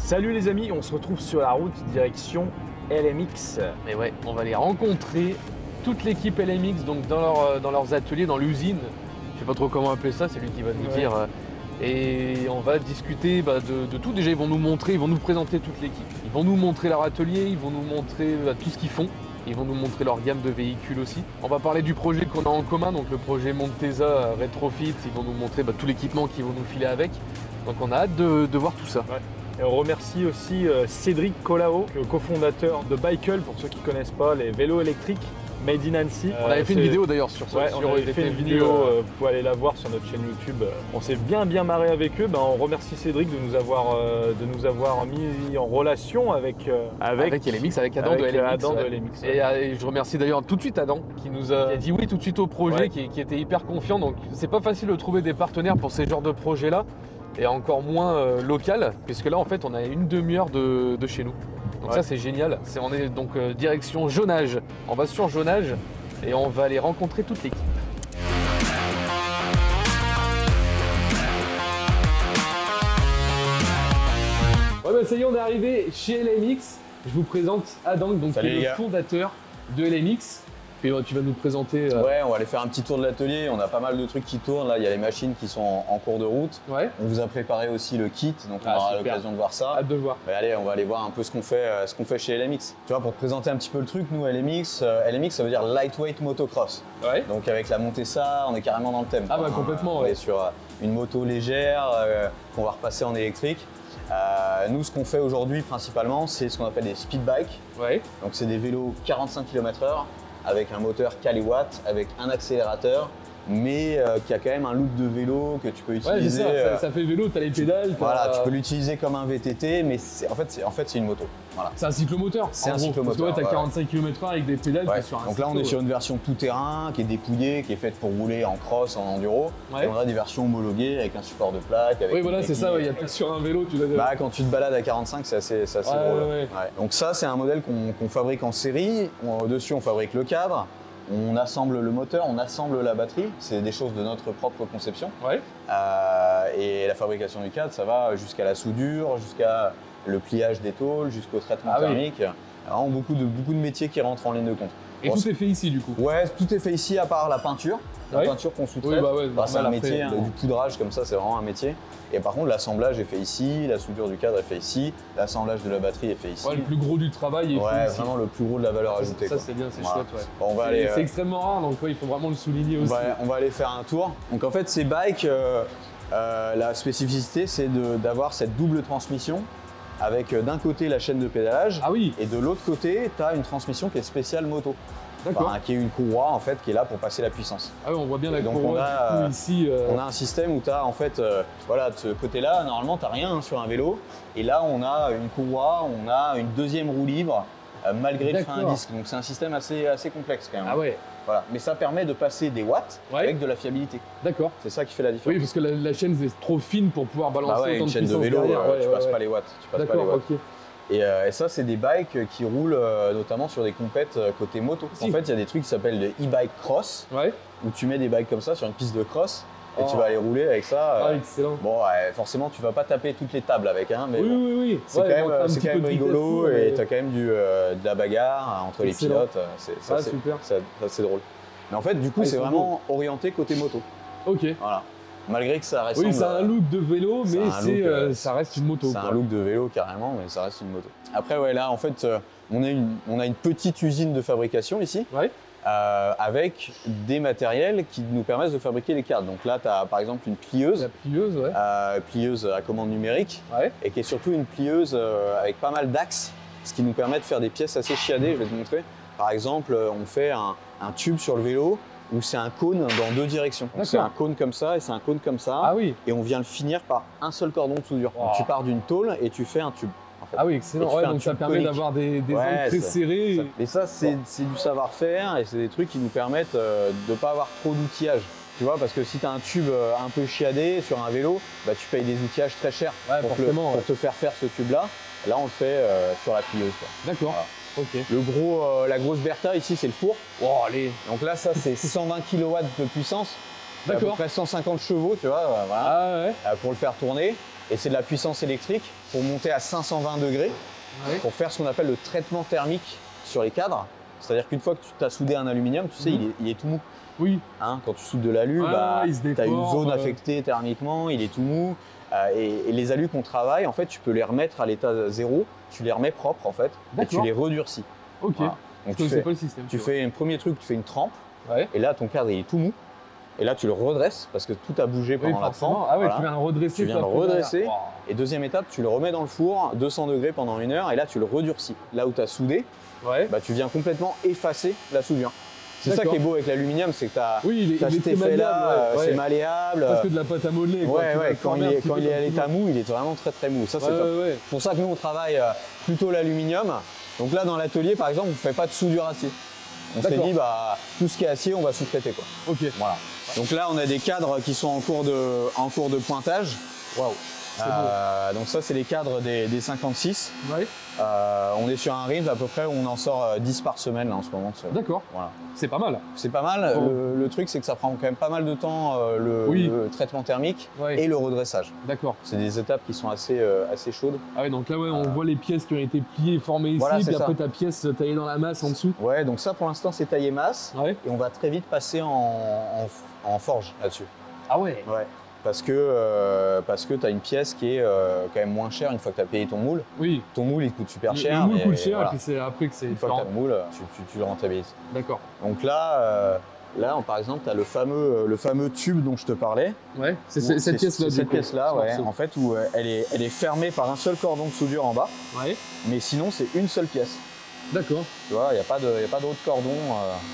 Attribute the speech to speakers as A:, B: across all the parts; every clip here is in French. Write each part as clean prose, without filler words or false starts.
A: Salut les amis, on se retrouve sur la route direction LMX.
B: Et ouais, on va aller rencontrer toute l'équipe LMX donc dans leurs ateliers, dans l'usine. Je sais pas trop comment appeler ça, c'est lui qui va nous dire. Et on va discuter de tout. Déjà, ils vont nous montrer, ils vont nous présenter toute l'équipe. Ils vont nous montrer leur atelier, ils vont nous montrer tout ce qu'ils font. Ils vont nous montrer leur gamme de véhicules aussi. On va parler du projet qu'on a en commun, donc le projet Montesa Retrofit. Ils vont nous montrer tout l'équipement qu'ils vont nous filer avec. Donc on a hâte de voir tout ça.
A: Ouais. Et on remercie aussi Cédric Colao, cofondateur de Bikeul, pour ceux qui ne connaissent pas, les vélos électriques Made in Annecy.
B: On avait fait une vidéo d'ailleurs sur ça.
A: Ouais, on avait fait une vidéo, vous pouvez aller la voir sur notre chaîne YouTube. On s'est bien marré avec eux. On remercie Cédric de nous avoir mis en relation avec
B: LMX, avec Adam de LMX. Et je remercie d'ailleurs tout de suite Adam qui nous a dit oui tout de suite au projet, qui était hyper confiant. Donc c'est pas facile de trouver des partenaires pour ces genres de projets-là. Et encore moins local, puisque là en fait on a une demi-heure de chez nous. Donc ça c'est génial. On est donc direction Jonage. On va sur Jonage et on va aller rencontrer toute l'équipe. Ouais ça y est, on est arrivé chez LMX. Je vous présente Adam, donc qui est le fondateur de LMX. Et tu vas nous présenter.
C: Ouais, on va aller faire un petit tour de l'atelier. On a pas mal de trucs qui tournent. Là, il y a les machines qui sont en cours de route.
B: Ouais.
C: On vous a préparé aussi le kit, donc on aura l'occasion de voir ça.
B: Hâte de le voir.
C: Mais allez, on va aller voir un peu ce qu'on fait chez LMX. Tu vois, pour te présenter un petit peu le truc, nous LMX, LMX ça veut dire Lightweight Motocross.
B: Ouais.
C: Donc avec la Montesa, on est carrément dans le thème.
B: Ah bah complètement.
C: On est sur une moto légère qu'on va repasser en électrique. Nous, ce qu'on fait aujourd'hui principalement, c'est ce qu'on appelle des speed bikes.
B: Ouais.
C: Donc c'est des vélos 45 km/h. Avec un moteur Caliwatt, avec un accélérateur, mais qui a quand même un look de vélo que tu peux utiliser.
B: Ouais, c'est ça, ça fait vélo, tu as les pédales.
C: Voilà, tu peux l'utiliser comme un VTT, mais en fait, c'est une moto. Voilà.
B: C'est un cyclomoteur.
C: C'est un cyclomoteur.
B: Parce que tu as 45 km/h avec des pédales.
C: Ouais.
B: Sur un
C: donc là, on est sur une version tout-terrain qui est dépouillée, qui est faite pour rouler en cross, en enduro. Ouais. Et on a des versions homologuées avec un support de plaque.
B: Oui, voilà, c'est ça. Il y a plus sur un vélo, tu l'as.
C: Bah, quand tu te balades à 45, c'est assez drôle. Ouais. Donc ça, c'est un modèle qu'on fabrique en série. Dessus, on fabrique le cadre. On assemble le moteur, on assemble la batterie, c'est des choses de notre propre conception.
B: Ouais.
C: Et la fabrication du cadre, ça va jusqu'à la soudure, jusqu'à le pliage des tôles, jusqu'au traitement thermique. Vraiment beaucoup de métiers qui rentrent en ligne de compte.
B: Et tout est fait ici du coup?
C: Ouais, tout est fait ici à part la peinture. La peinture qu'on sous-traite, c'est un métier, du poudrage comme ça, c'est vraiment un métier. Et par contre, l'assemblage est fait ici, la soudure du cadre est fait ici, l'assemblage de la batterie est fait ici.
B: Ouais, le plus gros du travail est fait ici.
C: Vraiment le plus gros de la valeur ajoutée.
B: Ça c'est bien, c'est chouette. Ouais.
C: Bon,
B: c'est extrêmement rare, donc il faut vraiment le souligner aussi.
C: On va aller faire un tour. Donc en fait, ces bikes, la spécificité, c'est d'avoir cette double transmission avec d'un côté la chaîne de pédalage et de l'autre côté, tu as une transmission qui est spéciale moto. Enfin, qui est une courroie en fait qui est là pour passer la puissance.
B: Ah oui, on voit bien la courroie.
C: Donc
B: ici.
C: On a un système où tu as en fait, voilà, de ce côté-là, normalement tu n'as rien sur un vélo. Et là on a une courroie, on a une deuxième roue libre malgré le frein à disque. Donc c'est un système assez complexe quand même.
B: Ah ouais.
C: Voilà. Mais ça permet de passer des watts avec de la fiabilité.
B: D'accord.
C: C'est ça qui fait la différence.
B: Oui, parce que la chaîne est trop fine pour pouvoir balancer autant
C: une chaîne de vélo, tu passes pas les watts.
B: D'accord, ok.
C: Et ça, c'est des bikes qui roulent notamment sur des compètes côté moto. En fait, il y a des trucs qui s'appellent des e-bike cross, où tu mets des bikes comme ça sur une piste de cross et tu vas aller rouler avec ça.
B: Ah, excellent.
C: Bon, forcément, tu vas pas taper toutes les tables avec, mais
B: oui.
C: C'est quand même rigolo et tu as quand même de la bagarre entre les pilotes. C'est drôle. Mais en fait, du coup, c'est vraiment orienté côté moto.
B: Ok.
C: Voilà. Malgré que ça reste.
B: Oui, c'est un look de vélo, mais ça reste une moto.
C: C'est un look de vélo carrément, mais ça reste une moto. Après, là, en fait, on a une petite usine de fabrication ici, avec des matériels qui nous permettent de fabriquer les cadres. Donc là, tu as par exemple une plieuse.
B: La plieuse,
C: plieuse à commande numérique, et qui est surtout une plieuse avec pas mal d'axes, ce qui nous permet de faire des pièces assez chiadées. Je vais te montrer. Par exemple, on fait un tube sur le vélo, où c'est un cône dans deux directions. C'est un cône comme ça et c'est un cône comme ça.
B: Ah oui.
C: Et on vient le finir par un seul cordon de soudure. Donc tu pars d'une tôle et tu fais un tube. En fait.
B: Ah oui, excellent. Donc ça permet d'avoir des angles très serrés.
C: Et ça, c'est du savoir-faire et c'est des trucs qui nous permettent de ne pas avoir trop d'outillage. Tu vois, parce que si tu as un tube un peu chiadé sur un vélo, tu payes des outillages très chers pour te faire ce tube-là. Là, on le fait sur la plieuse.
B: D'accord. Voilà. Okay.
C: La grosse Bertha ici, c'est le four.
B: Oh, allez.
C: Donc là, ça, c'est 120 kW de puissance.
B: D'accord.
C: À peu près 150 chevaux, tu vois, voilà, pour le faire tourner. Et c'est de la puissance électrique pour monter à 520 degrés, pour faire ce qu'on appelle le traitement thermique sur les cadres. C'est-à-dire qu'une fois que tu t'as soudé un aluminium, tu sais, il est tout mou.
B: Oui.
C: Hein, quand tu soudes de l'alu, tu as une zone affectée thermiquement, il est tout mou. Et les alus qu'on travaille, en fait, tu peux les remettre à l'état zéro, tu les remets propres en fait, et tu les redurcis.
B: Ok.
C: Voilà. Donc
B: je connaissais pas le système.
C: Tu fais un premier truc, tu fais une trempe,
B: ouais.
C: Et là ton cadre il est tout mou. Et là tu le redresses parce que tout a bougé pendant la trempe.
B: Ah ouais, voilà. Tu viens le redresser.
C: Tu viens le redresser. Wow. Et deuxième étape, tu le remets dans le four, 200 degrés pendant 1 heure, et là tu le redurcis. Là où tu as soudé, tu viens complètement effacer la soudure. C'est ça qui est beau avec l'aluminium, c'est que tu as cet effet-là, c'est malléable.
B: Parce que de la pâte à modeler.
C: Quand il est à l'état mou, il est vraiment très mou. Ça, c'est top. C'est pour ça que nous, on travaille plutôt l'aluminium. Donc là, dans l'atelier, par exemple, on ne fait pas de soudure acier. On s'est dit, tout ce qui est acier, on va sous-traiter.
B: Ok.
C: Voilà. Donc là, on a des cadres qui sont en cours de pointage.
B: Waouh.
C: Donc ça, c'est les cadres des 56.
B: Ouais.
C: On est sur un rythme à peu près où on en sort 10 par semaine là, en ce moment.
B: D'accord.
C: Voilà.
B: C'est pas mal.
C: C'est pas mal. Oh. Le truc, c'est que ça prend quand même pas mal de temps le traitement thermique et le redressage.
B: D'accord.
C: C'est des étapes qui sont assez chaudes.
B: Ah ouais, donc là, on voit les pièces qui ont été pliées et formées ici, puis après ta pièce taillée dans la masse en dessous.
C: Ouais, donc ça pour l'instant, c'est taillé masse. Ouais. Et on va très vite passer en forge là-dessus.
B: Ah ouais.
C: Ouais. Parce que tu as une pièce qui est quand même moins chère une fois que tu as payé ton moule.
B: Oui.
C: Ton moule, il coûte super cher.
B: Le moule coûte cher, et puis c'est après que c'est
C: une fois que tu as le moule, tu le rentabilises.
B: D'accord.
C: Donc là, par exemple, tu as le fameux tube dont je te parlais.
B: Ouais, c'est cette pièce-là.
C: Cette pièce-là, ouais, en fait, où elle est fermée par un seul cordon de soudure en bas.
B: Ouais.
C: Mais sinon, c'est une seule pièce.
B: D'accord.
C: Tu vois, il n'y a pas d'autres cordons.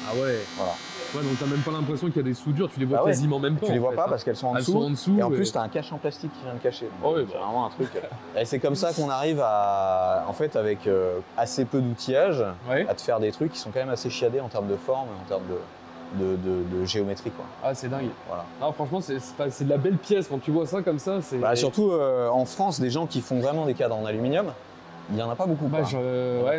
B: Ah ouais.
C: Voilà.
B: Ouais, donc t'as même pas l'impression qu'il y a des soudures, tu les vois quasiment même pas.
C: Tu les vois pas parce qu'elles sont en dessous. Et en plus, tu as un cache en plastique qui vient de cacher. C'est vraiment un truc. Et c'est comme ça qu'on arrive à, en fait, avec assez peu d'outillage, à te faire des trucs qui sont quand même assez chiadés en termes de forme, en termes de géométrie, quoi.
B: Ah, c'est dingue.
C: Voilà.
B: Non, franchement, c'est de la belle pièce quand tu vois ça comme ça.
C: Surtout en France, des gens qui font vraiment des cadres en aluminium. Il n'y en a pas beaucoup.
B: Pas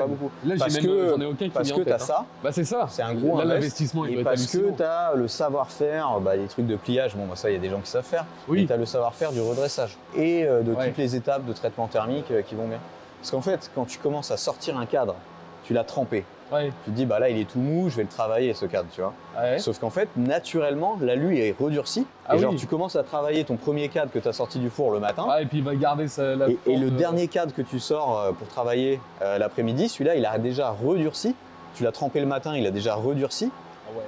B: beaucoup. Là, j'en ai aucun qui
C: parce que tu as ça.
B: C'est ça.
C: C'est un gros
B: investissement.
C: Et parce que tu as le savoir-faire, les trucs de pliage, ça, il y a des gens qui savent faire.
B: Oui.
C: Et tu as le savoir-faire du redressage et de toutes les étapes de traitement thermique qui vont bien. Parce qu'en fait, quand tu commences à sortir un cadre, tu l'as trempé.
B: Ouais.
C: Tu te dis, là, il est tout mou, je vais le travailler, ce cadre, tu vois.
B: Ouais.
C: Sauf qu'en fait, naturellement, l'alu est redurci. Tu commences à travailler ton premier cadre que tu as sorti du four le matin.
B: Et puis il va garder
C: et le dernier cadre que tu sors pour travailler l'après-midi, celui-là, il a déjà redurci. Tu l'as trempé le matin, il a déjà redurci.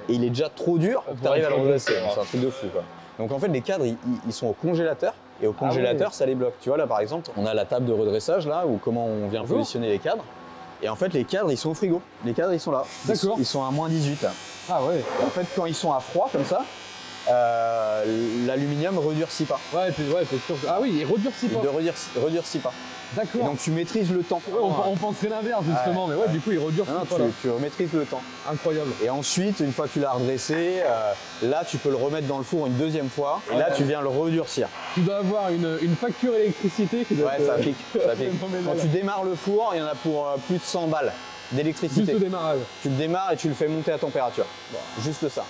C: Et il est déjà trop dur pour que tu arrives à le redresser. C'est un truc de fou, quoi. Donc en fait, les cadres, ils sont au congélateur. Et au congélateur, ça les bloque. Tu vois, là, par exemple, on a la table de redressage, là, où comment on vient positionner les cadres. Et en fait, les cadres, ils sont au frigo. Les cadres, ils sont là.
B: D'accord.
C: Ils sont à moins 18.
B: Ah ouais.
C: Et en fait, quand ils sont à froid, comme ça, l'aluminium ne redurcit pas.
B: Ouais, t'es sûr. Ah oui, il redurcit pas.
C: Il redurcit pas.
B: D'accord.
C: Donc tu maîtrises le temps.
B: Ouais, on penserait l'inverse justement, mais du coup il redurcit pas.
C: Tu maîtrises le temps.
B: Incroyable.
C: Et ensuite, une fois que tu l'as redressé, là tu peux le remettre dans le four une deuxième fois. Et là tu viens le redurcir.
B: Tu dois avoir une facture électricité qui doit
C: ça pique. Quand tu démarres le four, il y en a pour plus de 100 balles d'électricité.
B: Juste au démarrage.
C: Tu le démarres et tu le fais monter à température. Juste ça.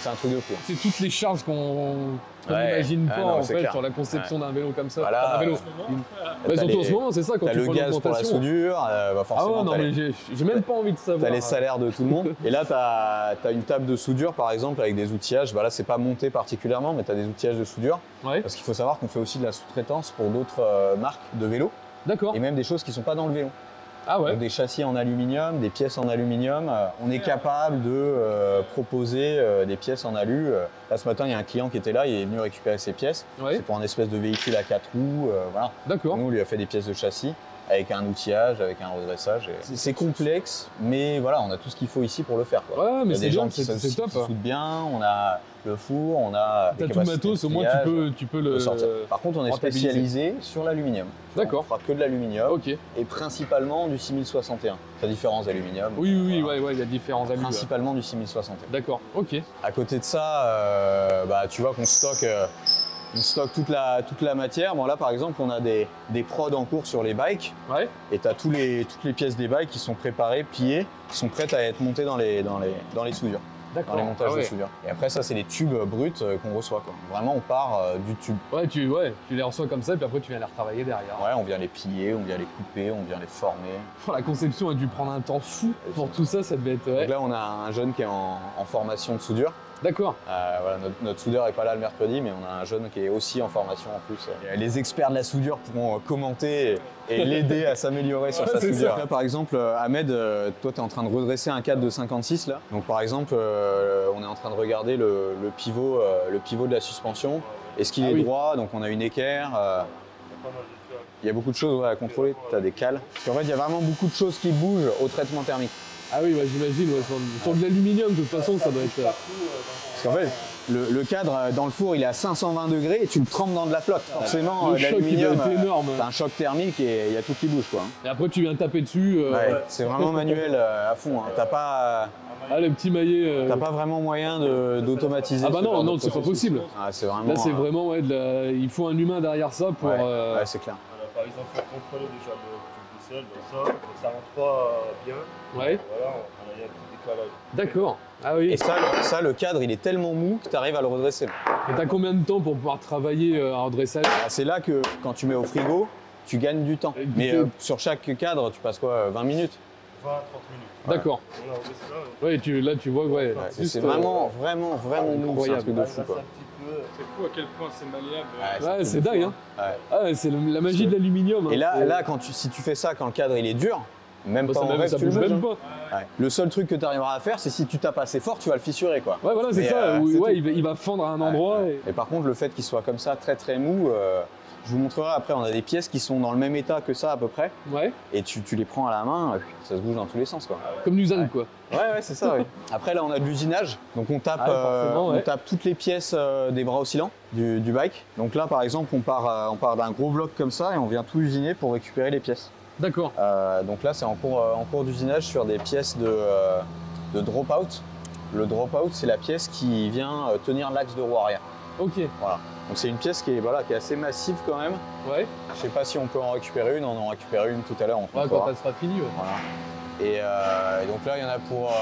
C: C'est un truc de fou.
B: C'est toutes les charges qu'on n'imagine pas en fait sur la conception d'un vélo comme ça.
C: Voilà.
B: Un vélo. Surtout en ce moment, c'est ça quand tu
C: le gaz pour la soudure, forcément.
B: Non, mais j'ai même pas envie de savoir.
C: Tu as les salaires de tout le monde. Et là, tu as une table de soudure par exemple avec des outillages. Là, c'est pas monté particulièrement, mais tu as des outillages de soudure. Parce qu'il faut savoir qu'on fait aussi de la sous-traitance pour d'autres marques de vélos.
B: D'accord.
C: Et même des choses qui sont pas dans le vélo.
B: Ah ouais.
C: Donc des châssis en aluminium, des pièces en aluminium. On est capable de proposer des pièces en alu. Là, ce matin, il y a un client qui était là, il est venu récupérer ses pièces. C'est pour un espèce de véhicule à 4 roues. Voilà.
B: D'accord.
C: Nous, on lui a fait des pièces de châssis avec un outillage, avec un redressage. C'est complexe, mais voilà, on a tout ce qu'il faut ici pour le faire, quoi.
B: Ouais, mais
C: il y a des gens qui soudent bien, on a le four, on a
B: t'as tout le matos, au moins tu peux le
C: sortir. Par contre, on est spécialisé sur l'aluminium.
B: D'accord.
C: On fera que de l'aluminium
B: et
C: principalement du 6061. Tu as différents aluminiums.
B: Oui, il y a différents aluminiums.
C: Principalement du 6061.
B: D'accord, ok.
C: À côté de ça, tu vois qu'on stocke toute la matière. Bon, là, par exemple, on a des prods en cours sur les bikes.
B: Ouais.
C: Et tu as toutes les pièces des bikes qui sont préparées, pliées, qui sont prêtes à être montées dans les soudures. dans les montages de soudure. Et après ça c'est les tubes bruts qu'on reçoit quoi. Vraiment on part du tube.
B: Ouais, tu les reçois comme ça et puis après tu viens les retravailler derrière.
C: Ouais, on vient les plier, on vient les couper, on vient les former.
B: La conception a dû prendre un temps fou pour tout ça, ça devait être...
C: Donc là on a un jeune qui est en formation de soudure.
B: D'accord.
C: Voilà, notre soudeur n'est pas là le mercredi, mais on a un jeune qui est aussi en formation en plus. Les experts de la soudure pourront commenter et l'aider à s'améliorer sur sa soudure. Là, par exemple, Ahmed, toi, tu es en train de redresser un cadre de 56 là. Donc, par exemple, on est en train de regarder le pivot de la suspension. Est-ce qu'il est droit? Donc, on a une équerre. Il y a beaucoup de choses à contrôler. Tu as des cales. Parce qu'en fait, il y a vraiment beaucoup de choses qui bougent au traitement thermique.
B: Ah oui, j'imagine, sur de l'aluminium, de toute façon, ça doit être...
C: Parce qu'en fait, le cadre dans le four, il est à 520 degrés et tu le trempes dans de la flotte. Forcément, l'aluminium, t'as un choc thermique et il y a tout qui bouge, quoi.
B: Et après, tu viens taper dessus.
C: C'est vraiment manuel à fond. Hein. T'as pas...
B: le petit maillet...
C: T'as pas vraiment moyen d'automatiser.
B: Ah bah non, c'est pas possible.
C: C'est vraiment...
B: Là, c'est vraiment... il faut un humain derrière ça pour...
C: Ouais, c'est clair.
D: Par exemple, pour contrôler déjà le ça rentre pas bien.
B: Ouais.
D: Voilà, on a un petit décalage.
B: D'accord. Ah oui.
C: Et ça, le cadre, il est tellement mou que tu arrives à le redresser.
B: Et t'as combien de temps pour pouvoir travailler un redressage?
C: C'est là que, quand tu mets au frigo, tu gagnes du temps. Mais sur chaque cadre, tu passes quoi, 20 minutes?
D: 20 à 30 minutes.
B: D'accord. Ouais, là, tu vois,
C: c'est vraiment mou, c'est un truc de fou, quoi.
D: C'est fou à quel point c'est malléable.
B: Ouais, c'est dingue, hein. Ah, c'est la magie de l'aluminium.
C: Et là, si tu fais ça quand le cadre il est dur, même pas en rêve,
B: ça
C: tu
B: bouge
C: le
B: même pas.
C: Le seul truc que tu arriveras à faire, c'est si tu tapes assez fort, tu vas le fissurer, quoi.
B: Ouais, voilà, c'est ça. Il va fendre à un endroit.
C: Et par contre, le fait qu'il soit comme ça, très très mou, je vous montrerai après, on a des pièces qui sont dans le même état que ça à peu près.
B: Ouais.
C: Et tu les prends à la main, ça se bouge dans tous les sens, quoi.
B: Comme l'usine, quoi.
C: Ouais, c'est ça, Après, là, on a de l'usinage. Donc, on tape, on tape toutes les pièces des bras oscillants du bike. Donc là, par exemple, on part d'un gros bloc comme ça et on vient tout usiner pour récupérer les pièces.
B: D'accord.
C: Donc là, c'est en cours d'usinage sur des pièces de drop-out. Le drop-out, c'est la pièce qui vient tenir l'axe de roue arrière.
B: Ok.
C: Voilà. Donc c'est une pièce qui est assez massive quand même.
B: Ouais.
C: Je sais pas si on peut en récupérer une, on en récupère une tout à l'heure.
B: Quand elle sera finie.
C: Voilà. Et donc là, il y en a pour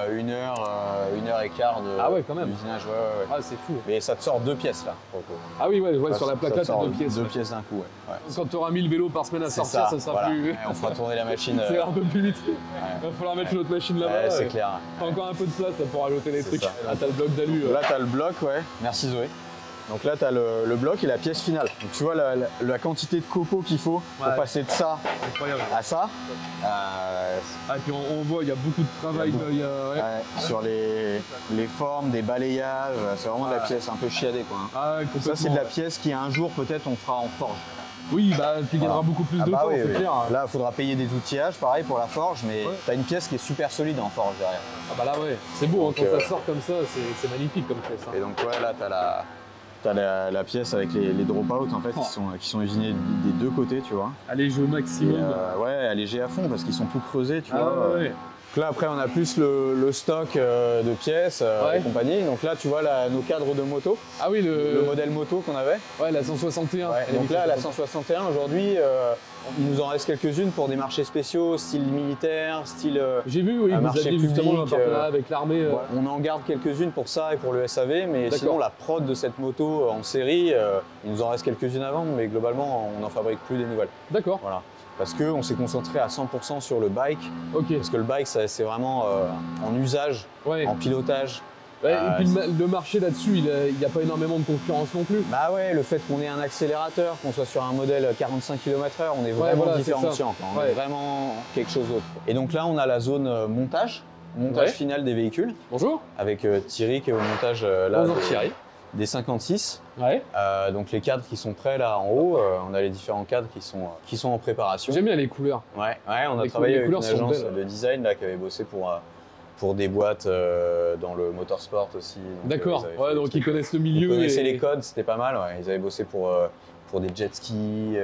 C: 1 heure et quart d'usinage. Ouais.
B: Ah, c'est fou.
C: Mais ça te sort 2 pièces là.
B: Ah oui, sur la plaque là, t'as 2 pièces.
C: 2 pièces d'un coup, ouais.
B: Quand tu auras 1000 vélos par semaine à sortir, ça sera plus.
C: Et on fera tourner la machine.
B: C'est un peu plus vite. Il va falloir mettre une autre machine là-bas.
C: C'est clair.
B: T'as encore un peu de place pour ajouter les trucs. Là, t'as le bloc d'alu.
C: Là, t'as le bloc, Merci Zoé. Donc là, tu as le bloc et la pièce finale. Donc tu vois la quantité de copeaux qu'il faut pour passer de ça à ça.
B: Et puis on voit, il y a beaucoup de travail.
C: Sur les formes, des balayages, c'est vraiment de la pièce un peu chiadée, quoi. Ça, c'est de la pièce qui un jour, peut-être, on fera en forge.
B: Oui, tu gagneras beaucoup plus de temps, c'est clair.
C: Là, il faudra payer des outillages, pareil pour la forge, mais tu as une pièce qui est super solide en forge derrière.
B: Ah bah là, c'est beau, donc, quand ça sort comme ça, c'est magnifique comme pièce.
C: Et donc, là, tu as la pièce avec les drop-out en fait, qui sont usinés des deux côtés, tu vois.
B: Allégé au maximum.
C: Allégé à fond parce qu'ils sont tout creusés, tu vois. Donc là, après, on a plus le stock de pièces et compagnie. Donc là, tu vois nos cadres de moto.
B: Ah oui,
C: le modèle moto qu'on avait.
B: Ouais, la 161.
C: Donc là, la 161, aujourd'hui, il nous en reste quelques-unes pour des marchés spéciaux, style militaire, style
B: J'ai vu, vous aviez justement un partenariat avec l'armée.
C: On en garde quelques-unes pour ça et pour le SAV, mais sinon, la prod de cette moto en série, il nous en reste quelques-unes à vendre, mais globalement, on n'en fabrique plus des nouvelles.
B: D'accord.
C: Voilà. Parce qu'on s'est concentré à 100% sur le bike. Parce que le bike, c'est vraiment en usage, en pilotage.
B: Et puis le marché là-dessus, il n'y a pas énormément de concurrence non plus.
C: Bah ouais, le fait qu'on ait un accélérateur, qu'on soit sur un modèle 45 km/h, on est vraiment différenciant. On est vraiment quelque chose d'autre. Et donc là, on a la zone montage final des véhicules.
B: Bonjour.
C: Avec Thierry qui est au montage
B: Bonjour Thierry.
C: Des 56. Donc les cadres qui sont prêts là en haut, on a les différents cadres qui sont en préparation.
B: J'aime bien les couleurs.
C: On a travaillé avec une agence de design là, qui avait bossé pour des boîtes dans le motorsport aussi.
B: D'accord, donc ils connaissent le milieu.
C: Ils connaissaient les codes, c'était pas mal. Ils avaient bossé pour des jet skis,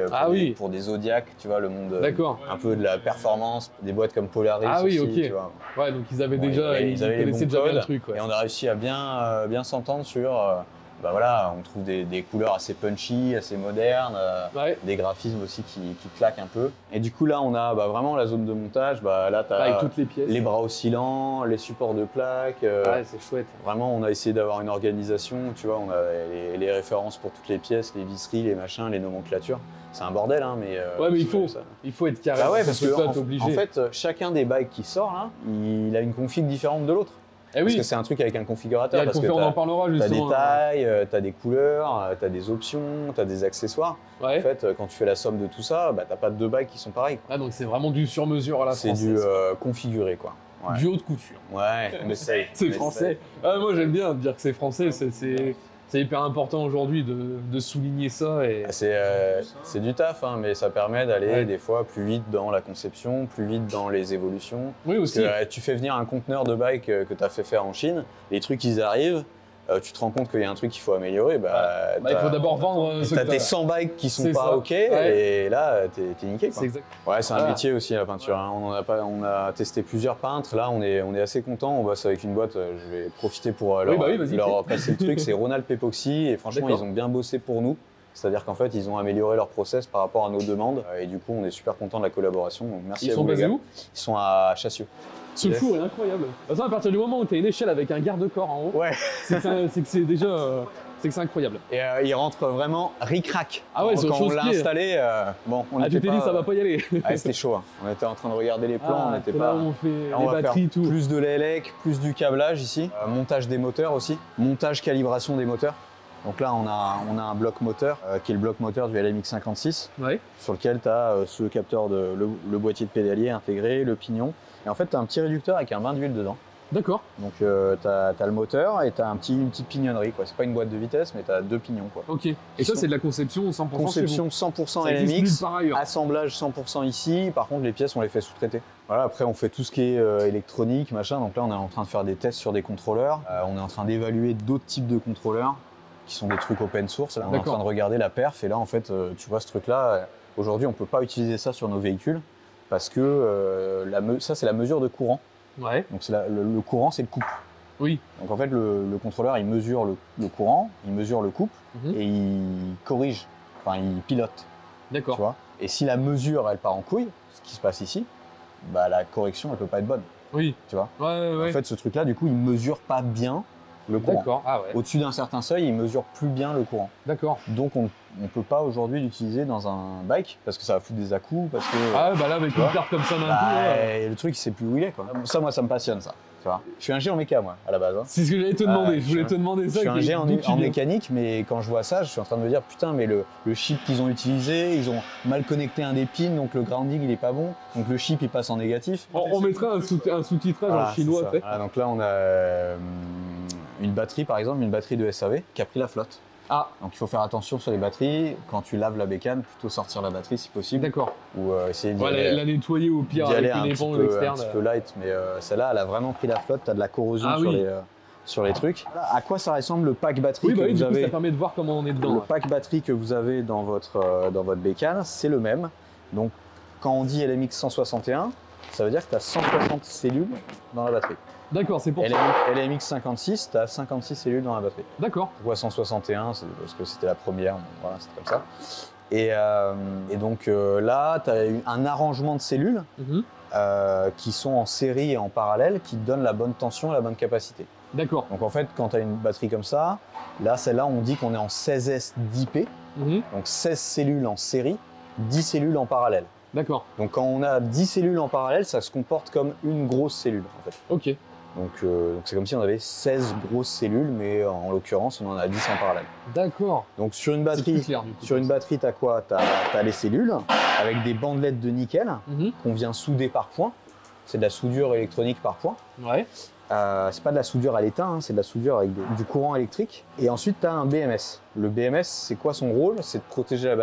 C: pour des Zodiac, tu vois, le monde un peu de la performance, des boîtes comme Polaris aussi, tu vois.
B: Ouais, donc ils avaient déjà, ils connaissaient déjà bien le truc.
C: Et on a réussi à bien s'entendre sur bah voilà, on trouve des couleurs assez punchy, assez modernes, des graphismes aussi qui claquent un peu. Et du coup là on a vraiment la zone de montage, là tu as
B: avec toutes les pièces,
C: les bras oscillants, les supports de plaques.
B: Ouais, c'est chouette.
C: Vraiment on a essayé d'avoir une organisation, tu vois, on a les références pour toutes les pièces, les visseries, les machins, les nomenclatures. C'est un bordel, hein, mais...
B: ouais, mais il faut être carré.
C: Bah ouais, parce que en fait, chacun des bikes qui sort là, il a une config différente de l'autre. Parce que c'est un truc avec un configurateur.
B: On en parlera justement.
C: T'as des tailles, t'as des couleurs, t'as des options, t'as des accessoires.
B: Ouais.
C: En fait, quand tu fais la somme de tout ça, t'as pas deux bikes qui sont pareils.
B: Ah, donc c'est vraiment du sur-mesure à la française.
C: C'est du configuré, quoi.
B: Ouais. Du haut de couture.
C: Ouais, mais
B: c'est français. Ah, moi j'aime bien dire que c'est français, c'est hyper important aujourd'hui de souligner ça.
C: C'est du taf, hein, mais ça permet d'aller des fois plus vite dans la conception, plus vite dans les évolutions.
B: Oui, aussi.
C: Parce que, tu fais venir un conteneur de bike que tu as fait faire en Chine, les trucs ils arrivent, tu te rends compte qu'il y a un truc qu'il faut améliorer.
B: Il faut d'abord vendre
C: ce que tes 100 bikes qui sont pas OK, et là t'es niqué.
B: C'est exact.
C: Ouais, c'est un métier aussi la peinture. Hein. On a testé plusieurs peintres, là on est assez content. On bosse avec une boîte, je vais profiter pour leur passer le truc, c'est Ronald Epoxy, et franchement ils ont bien bossé pour nous. C'est-à-dire qu'en fait, ils ont amélioré leur process par rapport à nos demandes, et du coup on est super content de la collaboration. Donc merci à vous. Ils sont basés où ? Ils sont à Chassieux.
B: Ce four est incroyable. À partir du moment où tu as une échelle avec un garde-corps en haut, c'est que c'est déjà c'est incroyable.
C: Et il rentre vraiment ric-rac.
B: Ah ouais,
C: quand on l'a installé, on
B: tu t'es dit ça va pas y aller.
C: C'était chaud. Hein. On était en train de regarder les plans, on était pas.
B: Là, on fait les batteries, tout.
C: Plus de l'élec, plus du câblage ici, montage des moteurs aussi, montage calibration des moteurs. Donc là, on a un bloc moteur qui est le bloc moteur du LMX 56, sur lequel tu as ce capteur, le boîtier de pédalier intégré, le pignon. Et en fait, tu as un petit réducteur avec un bain d'huile dedans.
B: D'accord.
C: Donc tu as le moteur et tu as une petite pignonnerie. C'est pas une boîte de vitesse, mais tu as deux pignons. Quoi.
B: Ok. Et ça, c'est de la conception 100%
C: Conception 100% LMX, assemblage 100% ici. Par contre, les pièces, on les fait sous-traiter. Voilà, après, on fait tout ce qui est électronique, machin. Donc là, on est en train de faire des tests sur des contrôleurs. On est en train d'évaluer d'autres types de contrôleurs qui sont des trucs open source. Là, on est en train de regarder la perf. Et là, en fait, tu vois ce truc-là, aujourd'hui, on ne peut pas utiliser ça sur nos véhicules parce que ça, c'est la mesure de courant.
B: Ouais.
C: Donc le courant, c'est le couple.
B: Oui.
C: Donc en fait, le contrôleur, il mesure le courant, il mesure le couple et il corrige, il pilote.
B: D'accord.
C: Tu vois. Et si la mesure, elle part en couille, ce qui se passe ici, la correction, elle peut pas être bonne.
B: Oui.
C: Tu vois.
B: Ouais.
C: En fait, ce truc-là, du coup, il mesure pas bien le courant.
B: D'accord. Ah ouais.
C: Au-dessus d'un certain seuil, il mesure plus bien le courant.
B: D'accord.
C: Donc on peut pas aujourd'hui l'utiliser dans un bike parce que ça va foutre des à-coups, parce que...
B: Ah là, avec une carte comme ça d'un coup...
C: Le truc, il sait plus où il est, quoi. Ça, moi, ça me passionne, ça. Tu vois. Je suis ingé en méca, moi, à la base. Hein.
B: C'est ce que j'allais te demander. Je voulais te demander ça.
C: Je suis ingé en mécanique, mais quand je vois ça, je suis en train de me dire, putain, mais le chip qu'ils ont utilisé, ils ont mal connecté un des pins, donc le grounding, il est pas bon. Donc le chip, il passe en négatif.
B: On mettra un sous-titrage en chinois.
C: Donc là, on a une batterie, par exemple, une batterie de SAV qui a pris la flotte.
B: Ah.
C: Donc il faut faire attention sur les batteries. Quand tu laves la bécane, plutôt sortir la batterie si possible.
B: D'accord.
C: Ou essayer d'y
B: aller, la nettoyer au pire avec une éponge externe.
C: Un petit peu light, mais celle-là, elle a vraiment pris la flotte. Tu as de la corrosion sur les trucs. À quoi ça ressemble le pack batterie que vous avez?
B: Ça permet de voir comment on est dedans.
C: Le pack batterie que vous avez dans votre bécane, c'est le même. Donc quand on dit LMX 161, ça veut dire que tu as 160 cellules dans la batterie.
B: D'accord, c'est pour ça.
C: LMX 56, tu as 56 cellules dans la batterie.
B: D'accord.
C: Pourquoi 161? C'est parce que c'était la première, voilà, c'est comme ça. Et donc là, tu as eu un arrangement de cellules qui sont en série et en parallèle, qui donnent la bonne tension et la bonne capacité.
B: D'accord.
C: Donc en fait, quand tu as une batterie comme ça, là, celle-là, on dit qu'on est en 16S 10P, donc 16 cellules en série, 10 cellules en parallèle.
B: D'accord.
C: Donc quand on a 10 cellules en parallèle, ça se comporte comme une grosse cellule, en fait.
B: Ok.
C: Donc c'est comme si on avait 16 grosses cellules, mais en l'occurrence, on en a 10 en parallèle.
B: D'accord.
C: Donc sur une batterie, tu as quoi? Tu as les cellules avec des bandelettes de nickel qu'on vient souder par point. C'est de la soudure électronique par point.
B: Ouais.
C: C'est pas de la soudure à l'étain, hein, c'est de la soudure avec du courant électrique. Et ensuite, tu as un BMS. Le BMS, c'est quoi son rôle? C'est de protéger la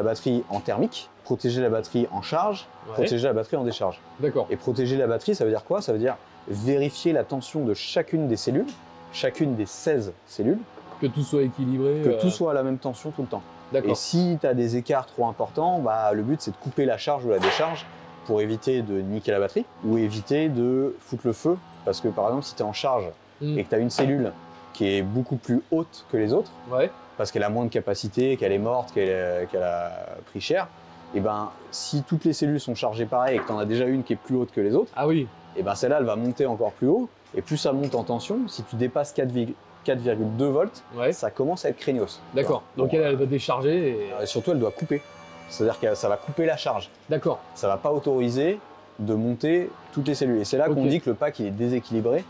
C: batterie en thermique, protéger la batterie en charge, protéger la batterie en décharge. D'accord. Et protéger la batterie, ça veut dire quoi? Ça veut dire vérifier la tension de chacune des cellules, chacune des 16 cellules.
B: Que tout soit équilibré.
C: Que tout soit à la même tension tout le temps.
B: D'accord.
C: Et si tu as des écarts trop importants, le but c'est de couper la charge ou la décharge pour éviter de niquer la batterie ou éviter de foutre le feu. Parce que par exemple, si tu es en charge et que tu as une cellule qui est beaucoup plus haute que les autres,
B: Ouais.
C: parce qu'elle a moins de capacité, qu'elle est morte, qu'elle a pris cher, et ben si toutes les cellules sont chargées pareil et que tu en as déjà une qui est plus haute que les autres,
B: Ah oui.
C: et ben celle-là elle va monter encore plus haut, et plus ça monte en tension, si tu dépasses 4,2 volts,
B: Ouais.
C: ça commence à être craignos.
B: D'accord. Donc
C: Bon,
B: elle va décharger et...
C: et surtout elle doit couper, c'est-à-dire que ça va couper la charge,
B: D'accord.
C: ça va pas autoriser de monter toutes les cellules, et c'est là qu'on
B: Ok.
C: dit que le pack il est déséquilibré,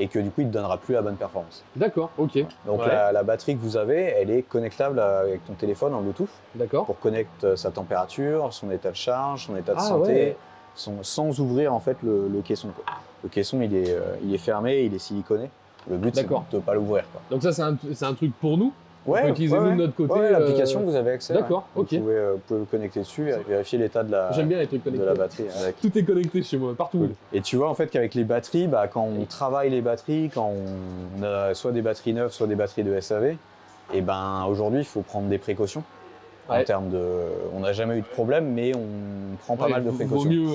C: et que du coup il ne te donnera plus la bonne performance.
B: D'accord, ok.
C: Donc
B: Ouais.
C: la batterie que vous avez, elle est connectable avec ton téléphone en Bluetooth
B: D'accord.
C: pour connecter sa température, son état de charge, son état de
B: Ah,
C: santé,
B: ouais.
C: sans ouvrir en fait le caisson, quoi. Le caisson il est fermé, il est siliconé. Le but c'est de
B: D'accord.
C: ne pas l'ouvrir, quoi.
B: Donc ça, c'est un truc pour nous.
C: Ouais,
B: peut utiliser nous de notre côté,
C: Ouais, l'application vous avez accès.
B: D'accord,
C: ouais.
B: ok.
C: Vous pouvez vous connecter dessus et vérifier l'état de la,
B: J'aime bien les trucs
C: de
B: connectés.
C: la batterie. Avec.
B: Tout est connecté chez moi, partout.
C: Et tu vois en fait qu'avec les batteries, bah, quand on travaille les batteries, quand on a soit des batteries neuves, soit des batteries de SAV, et ben aujourd'hui il faut prendre des précautions.
B: Ouais.
C: En termes de, on n'a jamais eu de problème, mais on prend pas
B: Ouais,
C: mal de
B: vaut
C: précautions.
B: mieux,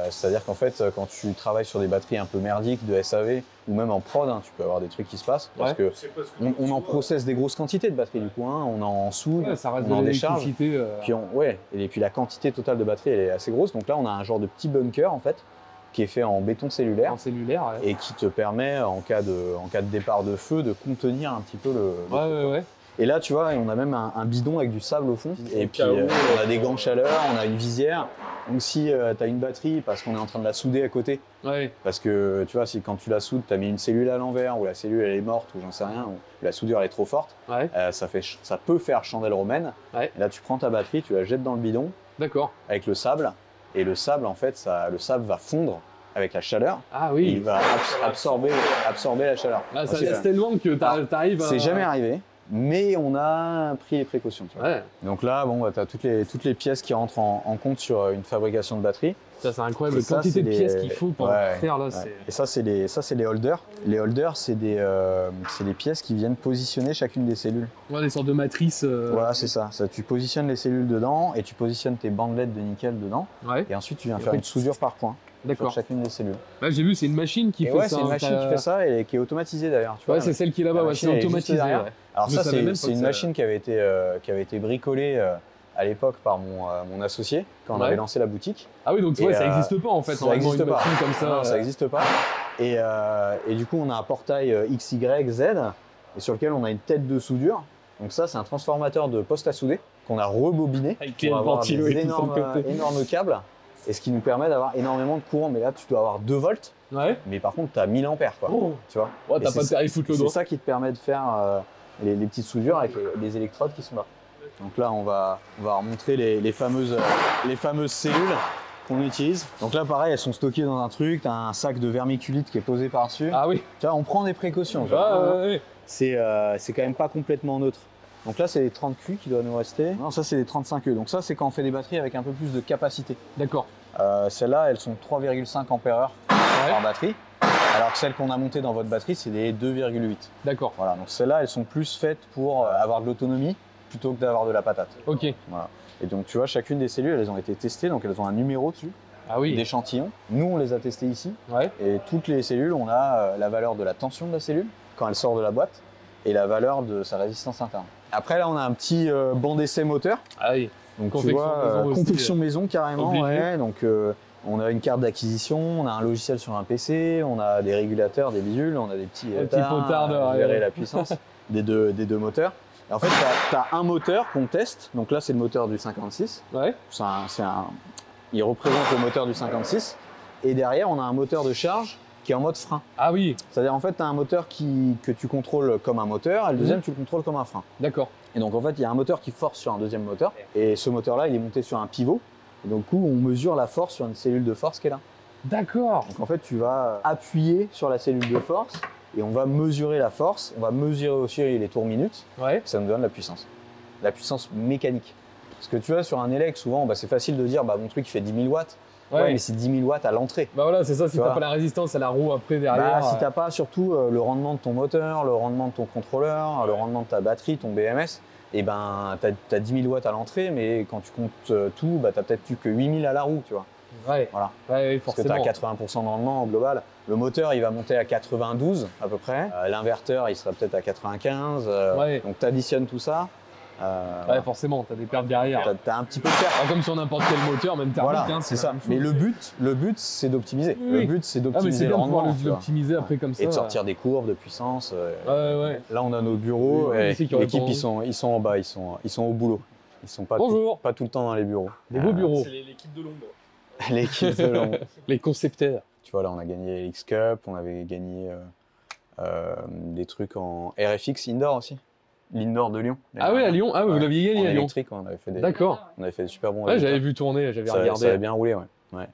C: C'est-à-dire qu'en fait, quand tu travailles sur des batteries un peu merdiques de SAV ou même en prod, hein, tu peux avoir des trucs qui se passent parce
B: Ouais.
C: que
D: C'est pas ce que
C: on en processe des grosses quantités de batteries du coup. Hein. On en soude,
B: Ouais, ça reste
C: on en
B: de
C: décharge.
B: l'électricité.
C: Et puis la quantité totale de batterie elle est assez grosse. Donc là, on a un genre de petit bunker en fait qui est fait en béton cellulaire
B: En cellulaire. Ouais.
C: et qui te permet en cas de départ de feu de contenir un petit peu le
B: Ouais.
C: et là, tu vois, on a même un bidon avec du sable au fond. Et puis,
D: cas où,
C: on a des gants chaleur, on a une visière. Donc, si tu as une batterie, parce qu'on est en train de la souder à côté,
B: Ouais.
C: parce que, tu vois, si quand tu la soudes, tu as mis une cellule à l'envers, ou la cellule, elle est morte, ou j'en sais rien, ou la soudure, elle est trop forte,
B: Ouais.
C: ça peut faire chandelle romaine.
B: Ouais.
C: Et là, tu prends ta batterie, tu la jettes dans le bidon,
B: D'accord.
C: avec le sable. Et le sable, en fait, le sable va fondre avec la chaleur.
B: Ah
C: Et
B: oui.
C: il va absorber la chaleur.
B: Ah, ça
C: C'est-
B: laisse tellement que t'arrives à...
C: C'est jamais arrivé, mais on a pris les précautions. Tu vois.
B: Ouais.
C: Donc là, bon, tu as toutes les pièces qui rentrent en compte sur une fabrication de batterie.
B: Ça, c'est incroyable.
C: Et
B: La
C: ça,
B: quantité de
C: c'est
B: pièces
C: des-
B: qu'il faut pour
C: Ouais,
B: faire là,
C: ouais.
B: c'est...
C: Et ça, c'est les holders. Les holders, c'est des pièces qui viennent positionner chacune des cellules.
B: Ouais, des sortes de matrices.
C: Voilà, c'est ça. Tu positionnes les cellules dedans et tu positionnes tes bandelettes de nickel dedans.
B: Ouais.
C: Et ensuite, tu viens
B: Et
C: faire
B: après,
C: une soudure par point sur
B: D'accord.
C: chacune des cellules.
B: Là, j'ai vu, c'est une machine qui
C: Et
B: fait
C: ouais,
B: ça.
C: c'est une
B: hein,
C: machine qui fait ça et qui est automatisée d'ailleurs. Tu
B: Ouais,
C: vois,
B: c'est celle qui est là-bas.
C: la
B: Ouais,
C: machine,
B: c'est
C: elle est juste
B: automatisé.
C: derrière.
B: Ouais.
C: Alors
B: Je
C: ça,
B: savais même pas
C: c'est
B: que
C: une
B: ça-
C: machine qui avait été bricolée à l'époque par mon associé quand on
B: Ouais.
C: avait lancé la boutique.
B: Ah oui, donc
C: Et,
B: ouais, ça n'existe pas en fait.
C: Ça
B: Normalement,
C: n'existe
B: une
C: pas.
B: machine comme ça.
C: Non, ça n'existe pas. Et du coup, on a un portail XYZ et sur lequel on a une tête de soudure. Donc ça, c'est un transformateur de poste à souder qu'on a rebobiné
B: Avec
C: pour
B: le
C: avoir
B: ventilo
C: des
B: et tout sur le côté.
C: énormes câbles. Et ce qui nous permet d'avoir énormément de courant. Mais là, tu dois avoir 2 volts.
B: Ouais.
C: Mais par contre, tu as 1000 ampères. Quoi,
B: Oh.
C: tu vois.
B: Ouais,
C: Et
B: t'as pas de tarif foutre le
C: c'est
B: doigt.
C: ça qui te permet de faire les petites soudures avec les électrodes qui sont là. Donc là, on va remontrer les fameuses cellules qu'on utilise. Donc là, pareil, elles sont stockées dans un truc, tu as un sac de vermiculite qui est posé par-dessus.
B: Ah oui.
C: Tu vois, on prend des précautions. tu
B: Ouais,
C: vois.
B: ouais.
C: C'est quand même pas complètement neutre. Donc là, c'est les 30 Q qui doivent nous rester. Non, ça, c'est les 35 E. Donc ça, c'est quand on fait des batteries avec un peu plus de capacité.
B: D'accord.
C: Celles-là, elles sont 3,5 ampères-heure par batterie. Alors que celles qu'on a montées dans votre batterie, c'est des 2,8.
B: D'accord.
C: Voilà, donc celles-là, elles sont plus faites pour avoir de l'autonomie plutôt que d'avoir de la patate.
B: Ok.
C: Voilà. Et donc, tu vois, chacune des cellules, elles ont été testées, donc elles ont un numéro dessus,
B: Ah oui.
C: d'échantillons. Nous, on les a testées ici.
B: Ouais.
C: Et toutes les cellules, on a la valeur de la tension de la cellule quand elle sort de la boîte et la valeur de sa résistance interne. Après, là, on a un petit banc d'essai moteur.
B: Ah oui.
C: Donc, tu
B: Confection
C: vois,
B: maison aussi,
C: confection maison carrément.
B: obligé.
C: Ouais. Donc, on a une carte d'acquisition, on a un logiciel sur un PC, on a des régulateurs, des bidules, on a des petits
B: potards de
C: gérer la puissance des deux moteurs. Et en fait, tu as un moteur qu'on teste. Donc là, c'est le moteur du 56.
B: Ouais.
C: Il représente le moteur du 56. Et derrière, on a un moteur de charge qui est en mode frein.
B: Ah oui.
C: C'est-à-dire, en fait, tu as un moteur que tu contrôles comme un moteur et le deuxième, tu le contrôles comme un frein.
B: D'accord.
C: Et donc, en fait, il y a un moteur qui force sur un deuxième moteur. Et ce moteur-là, il est monté sur un pivot. Et donc, du coup, on mesure la force sur une cellule de force qui est là.
B: D'accord.
C: Donc, en fait, tu vas appuyer sur la cellule de force et on va mesurer la force. On va mesurer aussi les tours minutes.
B: Ouais.
C: Ça nous donne la puissance. La puissance mécanique. Parce que tu vois, sur un élec, souvent, c'est facile de dire, mon truc, il fait 10 000 watts. Ouais, mais c'est 10 000 watts à l'entrée.
B: Bah voilà, c'est ça, si
C: Tu
B: t'as
C: vois.
B: pas la résistance à la roue après derrière.
C: Si t'as pas surtout le rendement de ton moteur, le rendement de ton contrôleur, le rendement de ta batterie, ton BMS, et t'as 10 000 watts à l'entrée, mais quand tu comptes tout, t'as peut-être plus que 8 000 à la roue, tu vois.
B: Ouais,
C: Voilà.
B: ouais,
C: Parce que
B: forcément.
C: tu as 80% de rendement au global. Le moteur, il va monter à 92 à peu près. L'inverteur, il sera peut-être à 95.
B: Ouais.
C: Donc tu additionnes tout ça.
B: Ouais, forcément, t'as des pertes derrière.
C: Tu as un petit peu de perte.
B: Comme sur n'importe quel moteur, même thermique.
C: Voilà,
B: hein,
C: c'est ça.
B: la même chose.
C: Mais le but, c'est d'optimiser.
B: Oui.
C: Le but, c'est
B: Ah, mais c'est
C: d'optimiser
B: bien
C: le
B: de pouvoir
C: rendement. tu vois.
B: l'optimiser après comme ça.
C: Et de sortir des courbes de puissance.
B: Ouais.
C: Là, on a nos bureaux.
B: Oui,
C: et
B: ici, qui
C: l'équipe,
B: répond.
C: ils sont en bas, ils sont au boulot. Ils sont pas
B: Bonjour.
C: pas tout le temps dans les bureaux.
B: Des beaux bureaux.
D: C'est l'équipe de l'ombre.
C: L'équipe de Londres.
B: Les concepteurs.
C: Tu vois, là, on a gagné l'X Cup, on avait gagné des trucs en RFX Indoor aussi. L'Indoor de Lyon.
B: Ah oui, à Lyon. Ah, vous l'aviez gagné
C: en
B: à Lyon.
C: électrique, on avait fait des,
B: D'accord.
C: on avait fait des super bons
B: Ouais,
C: résultats.
B: j'avais vu tourner, j'avais
C: Ça
B: regardé.
C: avait bien roulé, ouais.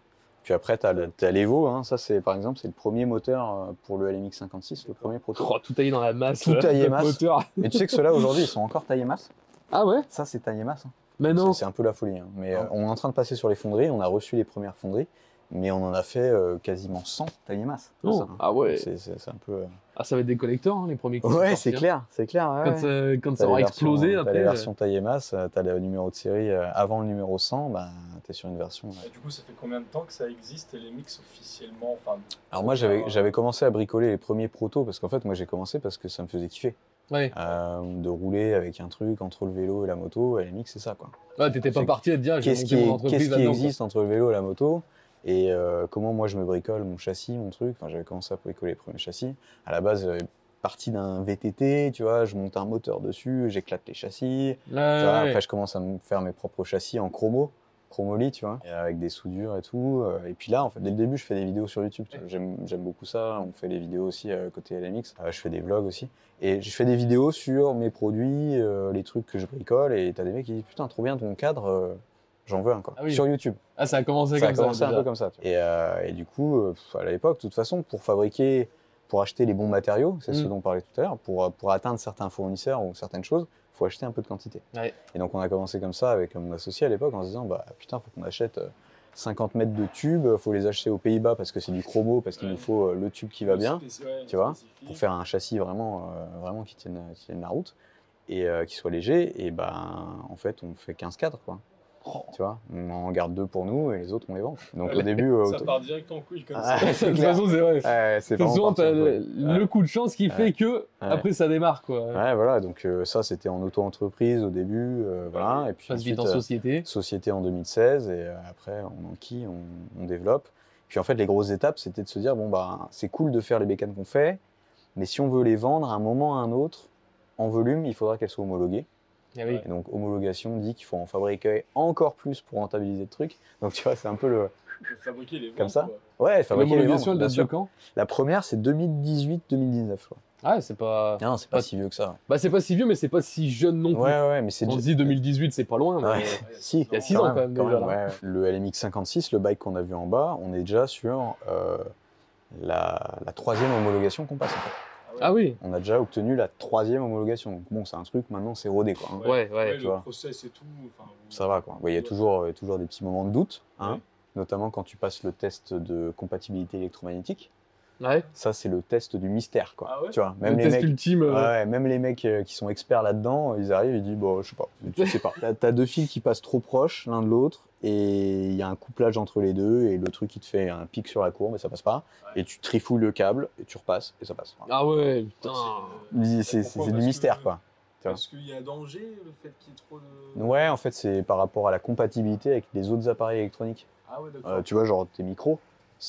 C: Puis après, tu as l'Evo, hein. Ça, c'est par exemple, c'est le premier moteur pour le LMX 56, le premier proto.
B: Oh, tout taillé dans la masse.
C: Tout taillé
B: notre
C: masse.
B: moteur.
C: Et tu sais que ceux-là, aujourd'hui, ils sont encore taillés masse.
B: Ah ouais.
C: Ça, c'est taillé masse. Hein.
B: Mais non.
C: C'est un peu la folie. Hein. Mais on est en train de passer sur les fonderies, on a reçu les premières fonderies, mais on en a fait quasiment 100 taillées masse.
B: Oh.
C: Ça, hein.
B: Ah ouais.
C: C'est un peu...
B: Ah, ça va être des collectors, hein, les premiers qui sont
C: Ouais,
B: sortis,
C: c'est clair, c'est clair. Ouais, ouais.
B: Quand
C: T'as
B: ça aura
C: les
B: explosé
C: versions-
B: après.
C: T'as les versions taillées masse, t'as le numéro de série avant le numéro 100, bah, t'es sur une version...
D: Et du coup, ça fait combien de temps que ça existe, les mix officiellement? Enfin,
C: Alors moi, j'avais commencé à bricoler les premiers protos, parce qu'en fait, moi, j'ai commencé parce que ça me faisait kiffer.
B: Ouais.
C: De rouler avec un truc entre le vélo et la moto, et LMX, c'est ça, quoi.
B: Ouais, t'étais pas parti à te dire, j'ai
C: Qu'est-ce
B: monté mon entreprise
C: qui
B: là-dedans.
C: existe entre le vélo et la moto et comment moi je me bricole mon châssis, mon truc. Enfin, j'avais commencé à bricoler les premiers châssis. À la base, j'avais parti d'un VTT, tu vois, je monte un moteur dessus, j'éclate les châssis.
B: Ouais,
C: Tu vois,
B: ouais.
C: après, je commence à me faire mes propres châssis en chromoly, tu vois, et avec des soudures et tout. Et puis là, en fait, dès le début, je fais des vidéos sur YouTube. Tu vois. J'aime beaucoup ça. On fait des vidéos aussi côté LMX. Je fais des vlogs aussi. Et je fais des vidéos sur mes produits, les trucs que je bricole. Et t'as des mecs qui disent putain, trop bien ton cadre. J'en veux un, quoi.
B: Ah oui.
C: Sur YouTube.
B: Ah, ça a commencé
C: Ça a
B: comme ça.
C: commencé un
B: déjà.
C: peu comme ça. Tu vois. Et du coup, à l'époque, de toute façon, pour acheter les bons matériaux, c'est ce dont on parlait tout à l'heure, pour atteindre certains fournisseurs ou certaines choses, il faut acheter un peu de quantité.
B: Ouais.
C: Et donc, on a commencé comme ça avec mon associé à l'époque en se disant, bah putain, faut qu'on achète 50 mètres de tubes, faut les acheter aux Pays-Bas parce que c'est du chromo, parce qu'il nous faut le tube qui va bien, tu vois, pour faire un châssis vraiment qui tienne la route et qui soit léger. Et ben, en fait, on fait 15 cadres, quoi. Tu vois, on en garde 2 pour nous et les autres on les vend. Donc au début,
D: ça part direct en couille comme ça.
B: De toute façon, c'est vrai.
C: c'est
B: De toute façon,
C: vraiment parti
B: t'as
C: en couille.
B: le coup de chance qui fait que après ça démarre, quoi.
C: Ouais, voilà, donc ça c'était en auto-entreprise au début, voilà, et puis
B: Passe vite
C: ensuite,
B: en société.
C: société en 2016, et après on enquille, on développe. Puis en fait, les grosses étapes, c'était de se dire, bon bah c'est cool de faire les bécanes qu'on fait, mais si on veut les vendre à un moment ou à un autre, en volume, il faudra qu'elles soient homologuées.
B: Ah oui.
C: Et donc homologation dit qu'il faut en fabriquer encore plus pour rentabiliser le truc. Donc tu vois, c'est un peu le...
D: Fabriquer les ventes,
C: Comme ça.
D: quoi.
C: Ouais, fabriquer les
B: L'homologation,
C: ventes,
B: elle
C: bien
B: date de
C: sûr.
B: quand?
C: La première, c'est 2018-2019, je crois.
B: Ah, c'est pas.
C: Non, c'est pas si vieux que ça.
B: Bah, c'est pas si vieux, mais c'est pas si jeune non plus.
C: Ouais, mais c'est
B: On se dit 2018, c'est pas loin. Mais...
C: Ouais. Si,
B: Il y a 6 ans quand même déjà. Là.
C: Ouais. Le LMX 56, le bike qu'on a vu en bas, on est déjà sur la 3e homologation qu'on passe. En fait.
B: Ah oui.
C: On a déjà obtenu la 3e homologation. Donc bon, c'est un truc, maintenant c'est rodé, quoi. Hein.
B: Ouais.
C: tu
D: le
C: vois.
D: process et tout. Enfin,
C: Ça va, quoi. Il y a toujours des petits moments de doute, hein, notamment quand tu passes le test de compatibilité électromagnétique.
B: Ouais.
C: Ça, c'est le test du mystère, quoi.
D: Ah ouais.
C: Tu vois,
B: Le test ultime.
C: Ouais, même les mecs qui sont experts là-dedans, ils arrivent, ils disent, bon, je sais pas, tu sais pas. T'as 2 fils qui passent trop proches l'un de l'autre, et il y a un couplage entre les deux, et le truc, il te fait un pic sur la courbe, et ça passe pas.
D: Ouais.
C: Et tu trifouilles le câble, et tu repasses, et ça passe. Voilà.
B: Ah ouais, putain.
C: C'est
D: Pourquoi?
C: du
D: Parce
C: mystère,
D: que-
C: quoi.
D: Parce qu'il y a danger, le fait qu'il y ait trop de.
C: Ouais, en fait, c'est par rapport à la compatibilité avec les autres appareils électroniques.
D: Ah ouais, d'accord.
C: Tu vois, genre tes micros.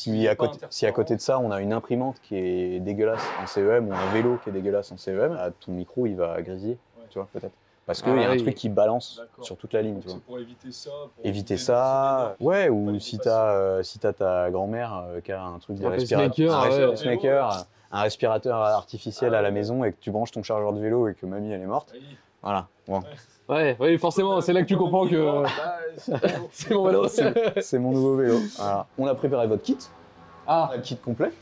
D: Il y
C: Si
D: a
C: à,
D: pas
C: si à côté de ça, on a une imprimante qui est dégueulasse en CEM ou un vélo qui est dégueulasse en CEM, ton micro, il va grisier,
D: Ouais.
C: tu vois, peut-être. Parce qu'il y a un
B: oui.
C: truc qui balance
D: D'accord.
C: sur toute la ligne,
D: Donc
C: tu vois.
D: c'est pour éviter ça. Pour
C: Éviter
D: le
C: ça,
D: désordre.
C: ouais,
D: Pas
C: ou
D: les
C: si
D: dépasser.
C: t'as ta grand-mère qui a un truc de
B: Un
C: respirateur,
B: pacemaker, ouais.
C: pacemaker, un respirateur artificiel à la maison et que tu branches ton chargeur de vélo et que mamie elle est morte,
D: Oui.
C: voilà. Bon,
B: Ouais, oui, forcément, c'est là que tu comprends que. C'est mon vélo.
C: c'est mon nouveau vélo. Voilà. On a préparé votre kit.
B: Ah,
C: Un kit complet.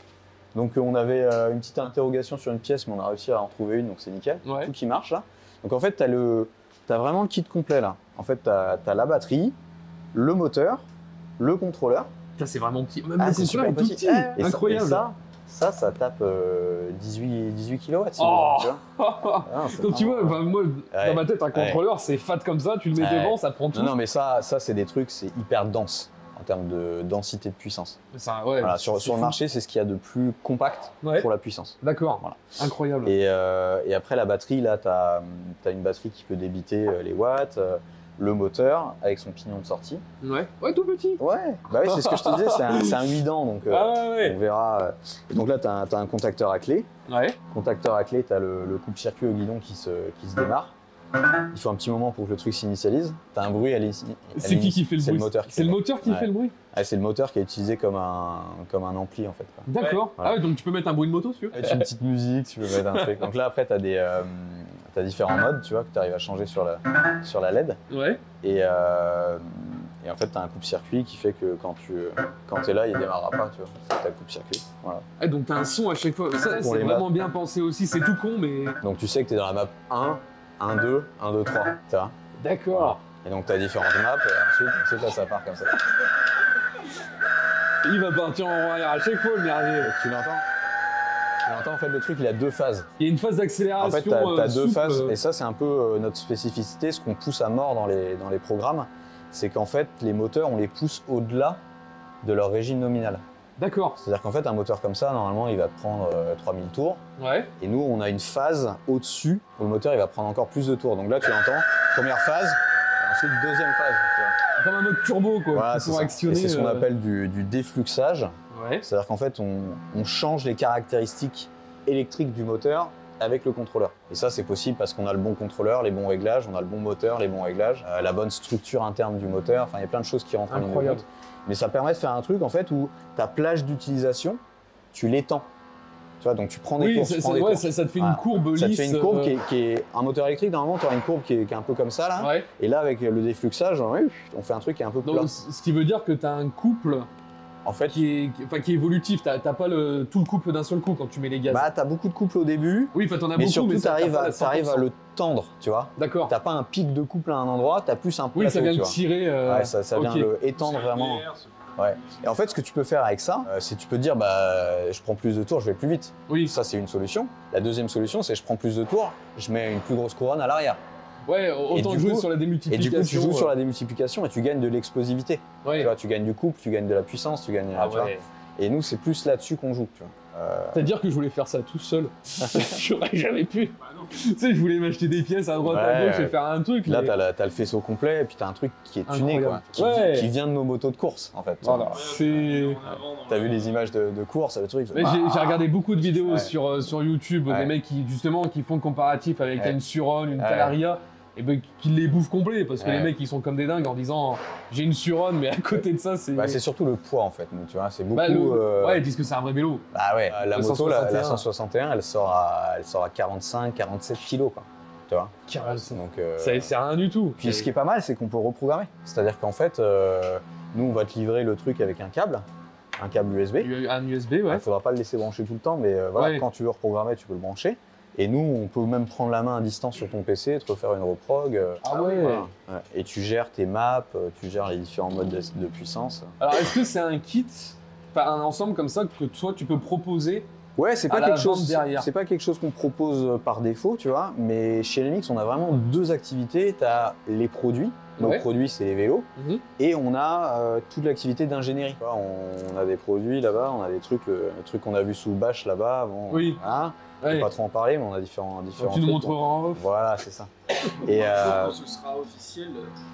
C: Donc on avait une petite interrogation sur une pièce, mais on a réussi à en trouver une, donc c'est nickel.
B: Ouais.
C: Tout qui marche là. Donc en fait, t'as vraiment le kit complet là. En fait, t'as la batterie, le moteur, le contrôleur.
B: putain, c'est vraiment petit. Même
C: Ah,
B: le
C: c'est
B: contrôleur est
C: super
B: tout
C: petit.
B: petit.
C: Et
B: Incroyable.
C: Ça tape 18 kW. Si
B: Oh.
C: tu vois. Ah, c'est
B: Donc tu vois,
C: vraiment-
B: enfin, moi, dans ma tête, un
C: Ouais.
B: contrôleur, c'est fat comme ça, tu le mets
C: Ouais.
B: devant, ça prend tout.
C: Non, mais ça c'est des trucs, c'est hyper dense. en termes de densité de puissance.
B: Ça, ouais,
C: Voilà, sur le marché, c'est ce qu'il y a de plus compact pour la puissance.
B: D'accord,
C: voilà.
B: Incroyable.
C: Et après la batterie, là, tu as une batterie qui peut débiter les watts, le moteur avec son pignon de sortie.
B: Ouais, tout petit.
C: Ouais, bah oui, c'est ce que je te disais, c'est un 8 dents, donc on verra. Et donc là, tu as un contacteur à clé.
B: Ouais.
C: Contacteur à clé, tu as le coupe-circuit au guidon qui se démarre. Il faut un petit moment pour que le truc s'initialise. Tu as un bruit à l'initialisation.
B: C'est qui fait le bruit?
C: C'est le moteur qui
B: fait le bruit.
C: Ouais, c'est le moteur qui est utilisé comme un ampli en fait.
B: D'accord. Voilà. Ah ouais, donc tu peux mettre un bruit de moto si tu veux.
C: Tu as une petite musique, tu peux mettre un truc. Donc là après tu as t'as différents modes, tu vois, que tu arrives à changer sur la LED.
B: Ouais.
C: Et en fait, tu as un coupe-circuit qui fait que quand tu es là, il ne démarrera pas, tu vois. Tu as le coupe-circuit. Voilà.
B: Ah, donc tu as un son à chaque fois. Ça, c'est vraiment bien pensé aussi. C'est tout con, mais.
C: Donc tu sais que tu es dans la map 1, 1, 2, 1, 2, 3. Tu vois.
B: D'accord.
C: Voilà. Et donc tu as différentes maps, et ensuite là, ça part comme ça.
B: Il va partir en rond arrière à chaque fois, le merdier.
C: Tu l'entends, en fait, le truc, il a deux phases.
B: Il y a une phase d'accélération.
C: En fait, tu as deux phases, et ça, c'est un peu notre spécificité, ce qu'on pousse à mort dans les programmes, c'est qu'en fait, les moteurs, on les pousse au-delà de leur régime nominal.
B: D'accord.
C: C'est-à-dire qu'en fait, un moteur comme ça, normalement, il va te prendre 3000 tours.
B: Ouais.
C: Et nous, on a une phase au-dessus où le moteur, il va prendre encore plus de tours. Donc là, tu l'entends, première phase, et ensuite deuxième phase.
B: Comme un mode turbo, quoi,
C: voilà,
B: pour actionner.
C: Et c'est ce qu'on appelle du défluxage.
B: Ouais.
C: C'est-à-dire qu'en fait, on change les caractéristiques électriques du moteur avec le contrôleur. Et ça, c'est possible parce qu'on a le bon contrôleur, les bons réglages, on a le bon moteur, les bons réglages, la bonne structure interne du moteur. Enfin, il y a plein de choses qui rentrent en ligne de compte. Mais ça permet de faire un truc en fait où ta plage d'utilisation, tu l'étends. Tu vois, donc tu prends des courses.
B: Ça te fait une courbe lisse.
C: Ça te fait une courbe qui est un moteur électrique. Normalement, tu auras une courbe qui est un peu comme ça là.
B: Ouais.
C: Et là, avec le défluxage, on fait un truc qui est un peu plat.
B: Donc, ce qui veut dire que tu as un couple. En fait, qui est évolutif, t'as pas tout le couple d'un seul coup quand tu mets les gaz.
C: Bah t'as beaucoup de couple au début.
B: Oui, t'en as
C: mais
B: beaucoup,
C: surtout t'arrives à le tendre, tu vois.
B: D'accord.
C: T'as pas un pic de couple à un endroit, t'as plus un plateau.
B: Oui, ça vient
C: de
B: tirer.
C: Ouais, ça vient le étendre vraiment. Ouais. Et en fait, ce que tu peux faire avec ça, c'est tu peux te dire bah je prends plus de tours, je vais plus vite.
B: Oui.
C: Ça c'est une solution. La deuxième solution, c'est je prends plus de tours, je mets une plus grosse couronne à l'arrière.
B: Ouais, autant jouer sur la démultiplication.
C: Et du coup, tu joues sur la démultiplication et tu gagnes de l'explosivité.
B: Ouais.
C: Tu vois, tu gagnes du couple, tu gagnes de la puissance, tu gagnes. Tu vois. Et nous, c'est plus là-dessus qu'on joue. Tu vois.
B: C'est-à-dire que je voulais faire ça tout seul. J'aurais jamais pu. Tu sais, je voulais m'acheter des pièces à droite, à gauche et faire un truc.
C: Là, t'as le faisceau complet et puis t'as un truc qui est tuné, quoi, qui vient de nos motos de course, en fait.
B: Voilà.
C: T'as vu les images de course, le truc.
B: J'ai regardé beaucoup de vidéos sur YouTube, des mecs qui font le comparatif avec une Suron, une Talaria. Et ben qu'ils les bouffent complets parce que les mecs ils sont comme des dingues en disant j'ai une Suron mais à côté de ça c'est.
C: Bah, c'est surtout le poids en fait, nous, tu vois, c'est beaucoup.
B: Ouais, ils disent que c'est un vrai vélo.
C: Bah ouais, la moto, la 161, elle sort à 45, 47 kilos quoi. Tu vois.
B: 45.
C: Donc
B: c'est rien du tout.
C: Puis ce qui est pas mal, c'est qu'on peut reprogrammer. C'est-à-dire qu'en fait, nous on va te livrer le truc avec un câble USB.
B: Un USB, ouais.
C: Il faudra pas le laisser brancher tout le temps, mais voilà, quand tu veux reprogrammer, tu peux le brancher. Et nous, on peut même prendre la main à distance sur ton PC, te refaire une reprog.
B: Ah ouais.
C: Voilà. Et tu gères tes maps, tu gères les différents modes de puissance.
B: Alors, est-ce que c'est un kit, un ensemble comme ça que toi tu peux proposer?
C: Ouais, c'est pas quelque chose qu'on propose par défaut, tu vois. Mais chez LMX, on a vraiment deux activités. Tu as les produits. Nos produits, c'est les vélos. Et on a toute l'activité d'ingénierie. On a des produits là-bas, on a des trucs, le truc qu'on a vu sous bâche là-bas. Bon,
B: oui.
C: Hein, je ne vais pas trop en parler, mais on a différents
B: tu nous montreras en off.
C: Voilà, c'est ça. Et
D: quand ce sera officiel.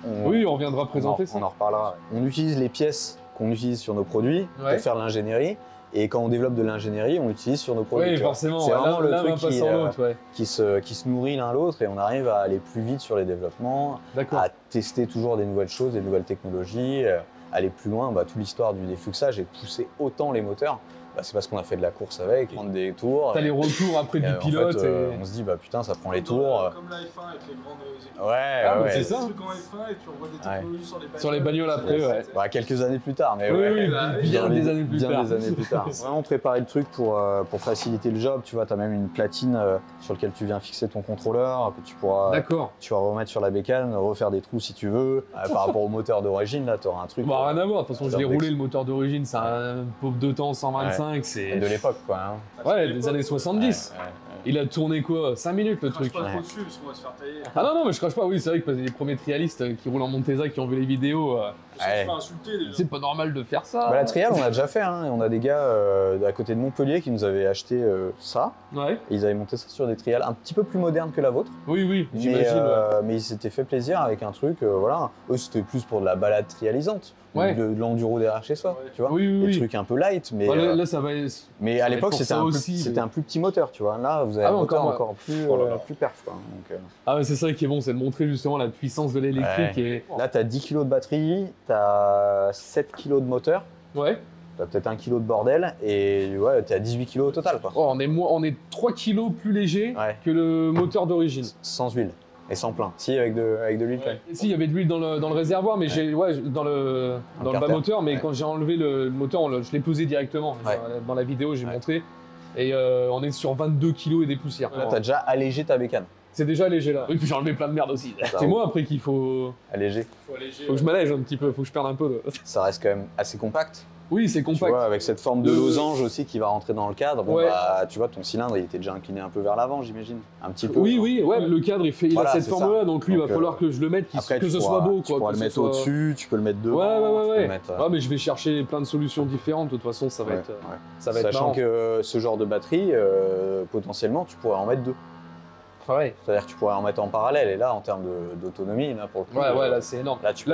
B: On reviendra présenter ça.
C: On en reparlera. On utilise les pièces qu'on utilise sur nos produits pour faire de l'ingénierie. Et quand on développe de l'ingénierie, on l'utilise sur nos produits.
B: Oui, forcément.
C: C'est vraiment le truc
B: qui
C: se nourrit l'un l'autre et on arrive à aller plus vite sur les développements, à tester toujours des nouvelles choses, des nouvelles technologies, aller plus loin. Toute l'histoire du défluxage et de pousser autant les moteurs. C'est parce qu'on a fait de la course avec, prendre des tours.
B: T'as les retours après du pilote.
C: En fait, on se dit, putain, ça prend les tours.
D: Comme la F1 avec les grandes équipes.
C: Ouais.
D: C'est ça. Des trucs en F1 et tu envoies des technologies
B: sur les bagnoles après,
C: quelques années plus tard, mais
B: bien des années plus tard.
C: Vraiment préparer le truc pour faciliter le job. Tu vois, t'as même une platine sur laquelle tu viens fixer ton contrôleur, que tu pourras remettre sur la bécane, refaire des trous si tu veux. Par rapport au moteur d'origine, là, t'auras un truc.
B: Rien à voir. De toute façon, je l'ai roulé le moteur d'origine, c'est un pauvre 2 temps 125.
C: C'est de l'époque, quoi.
B: Ouais, des années 70. Il a tourné quoi 5 minutes le truc.
A: Pas trop dessus parce qu'on va se faire tailler.
B: Ah non, mais je crache pas, oui, c'est vrai que les premiers trialistes qui roulent en Montesa, qui ont vu les vidéos,
A: Insulter déjà.
B: c'est pas normal de faire ça.
C: Bah, la trial, on a déjà fait. Hein. On a des gars à côté de Montpellier qui nous avaient acheté ça.
B: Ouais.
C: Et ils avaient monté ça sur des trials un petit peu plus modernes que la vôtre.
B: Oui, j'imagine.
C: Mais ils s'étaient fait plaisir avec un truc, voilà. Eux, c'était plus pour de la balade trialisante.
B: Ouais.
C: De l'enduro derrière chez soi, tu vois.
B: Oui.
C: Des trucs un peu light, mais.
B: Là, ça va.
C: Mais à l'époque, c'était un plus petit moteur, tu vois. Là, vous avez un moteur encore plus perf, quoi. Donc,
B: Ah, ouais, c'est ça qui est bon, c'est de montrer justement la puissance de l'électrique. Et...
C: Là, tu as 10 kg de batterie, tu as 7 kg de moteur.
B: Ouais.
C: Tu as peut-être 1 kg de bordel et ouais, tu es à 18 kg au total, quoi.
B: Oh, on est 3 kg plus léger que le moteur d'origine.
C: Sans huile. Et sans plein. Si, avec de l'huile.
B: Ouais. Si, il y avait de l'huile dans le réservoir, mais dans le bas moteur, mais quand j'ai enlevé le moteur, je l'ai pesé directement. Dans la vidéo, j'ai montré. Et on est sur 22 kg et des poussières.
C: Là, tu as déjà allégé ta bécane.
B: C'est déjà allégé là. Oui, puis j'ai enlevé plein de merde aussi. C'est moi après qu'il faut.
C: Alléger.
B: Faut que je m'allège un petit peu, faut que je perde un peu.
C: Ça reste quand même assez compact.
B: Oui, c'est compact.
C: Tu vois, avec cette forme de losange aussi qui va rentrer dans le cadre, bon, bah, tu vois, ton cylindre, il était déjà incliné un peu vers l'avant, j'imagine. Un petit peu.
B: Oui, le cadre, il a cette forme-là, donc lui, il va falloir que je le mette,
C: après,
B: que ce soit beau.
C: Tu pourras le mettre au-dessus, tu peux le mettre devant.
B: Ouais, mais je vais chercher plein de solutions différentes, de toute façon, ça va être
C: Sachant que ce genre de batterie, potentiellement, tu pourrais en mettre deux.
B: Ouais.
C: C'est-à-dire que tu pourrais en mettre en parallèle, et là, en termes d'autonomie, là, pour le coup.
B: Ouais, là, c'est énorme.
C: Là, tu peux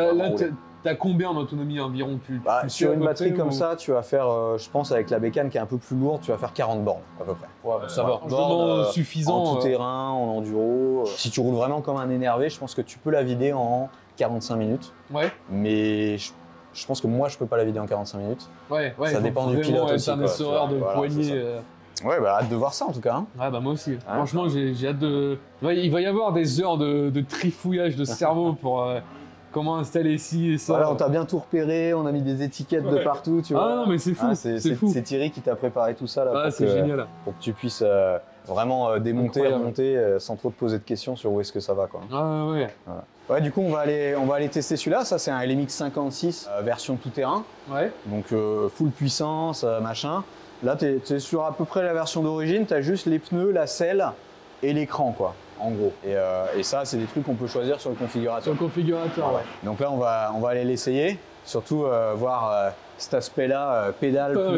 B: t'as combien en autonomie environ
C: sur une batterie comme ça, tu vas faire, je pense, avec la bécane qui est un peu plus lourde, tu vas faire 40 bornes, à peu près.
B: Ouais, ça va. Bornes, suffisant.
C: En tout terrain, en enduro. Si tu roules vraiment comme un énervé, je pense que tu peux la vider en 45 minutes. Ouais. Mais je pense que moi, je peux pas la vider en 45 minutes.
B: Ouais.
C: Ça dépend du pilote aussi.
B: C'est un essoreur de poignée.
C: Ouais, bah hâte de voir ça en tout cas. Hein.
B: Ouais, bah moi aussi. Franchement, j'ai hâte de. Ouais, il va y avoir des heures de trifouillage de cerveau pour comment installer ci et ça.
C: Voilà, on t'a bien tout repéré, on a mis des étiquettes de partout, tu vois.
B: Ah non, mais c'est fou. C'est fou.
C: C'est Thierry qui t'a préparé tout ça là.
B: Ah, c'est génial.
C: Pour que tu puisses vraiment démonter, remonter sans trop te poser de questions sur où est-ce que ça va, quoi.
B: Ah ouais.
C: Voilà. Ouais, du coup, on va aller tester celui-là. Ça, c'est un LMX 56 version tout-terrain. Ouais. Donc, full puissance, machin. Là, tu es sur à peu près la version d'origine. Tu as juste les pneus, la selle et l'écran, quoi, en gros. Et ça, c'est des trucs qu'on peut choisir sur le configurateur.
B: Sur le configurateur, ouais.
C: Donc là, on va aller l'essayer. Surtout voir cet aspect-là, pédale